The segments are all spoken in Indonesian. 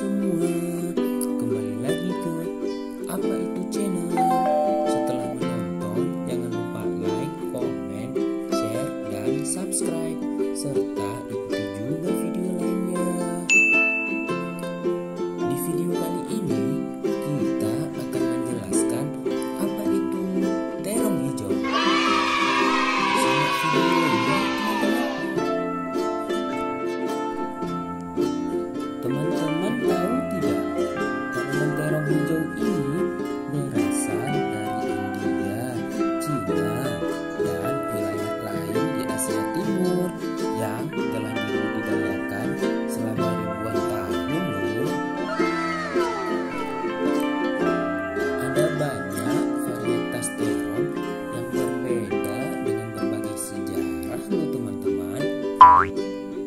semua, kembali lagi ke Apa Itu Channel. Setelah menonton, jangan lupa like, komen, share, dan subscribe, serta ikuti juga video lainnya. Di video kali ini, kita akan menjelaskan apa itu terong hijau. Simak videonya. Teman-teman tahu tidak, tanaman terong hijau ini berasal dari India, Cina, dan wilayah lain di Asia Timur yang telah dibudidayakan selama ribuan tahun loh. Ada banyak varietas terong yang berbeda dengan berbagai sejarah loh teman-teman.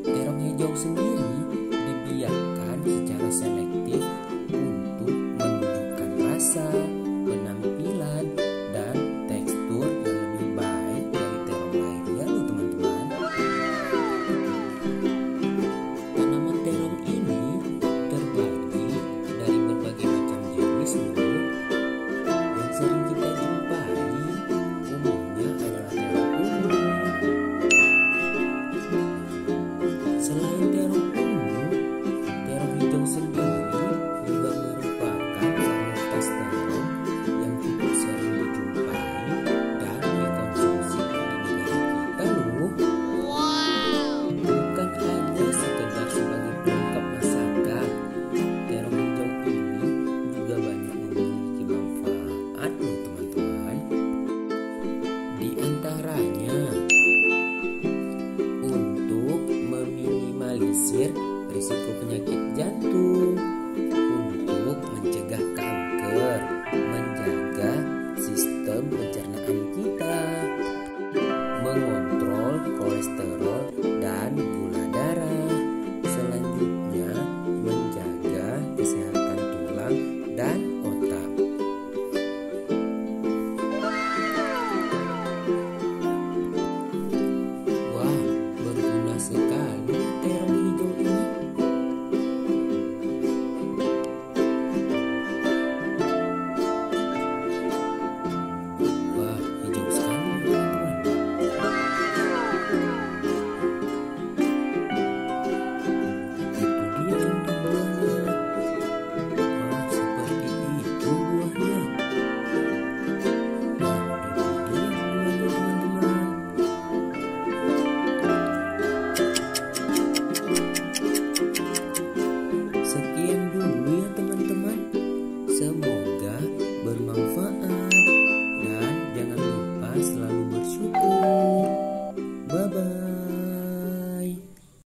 Terong hijau sendiri dibiarkan secara selektif untuk menunjukkan rasa, penampilan, dan tekstur yang lebih baik dari terong lainnya loh teman-teman. Tanaman terong ini terbagi dari berbagai macam jenis loh. Yang sering kita jumpai umumnya adalah terong ungu. Selain terong ungu, terong hijau sendiri juga merupakan varietas terong yang cukup sering dijumpai dan dikonsumsi di negara kita loh. Bukan hanya sekedar sebagai pelengkap masakan, terong hijau ini juga banyak memiliki manfaat loh teman-teman. Di antaranya untuk meminimalisir risiko penyakit jantung, untuk mencegah kanker, menjaga sistem pencernaan kita, mengontrol kolesterol dan gula darah, selanjutnya menjaga kesehatan tulang dan otak. Wah, berguna sekali terong hijau ini. Wah, hijau sekali teman-teman. Itu dia contoh buahnya. Wah, seperti itu buahnya. Nah, itu dia buahnya teman-teman. Sekian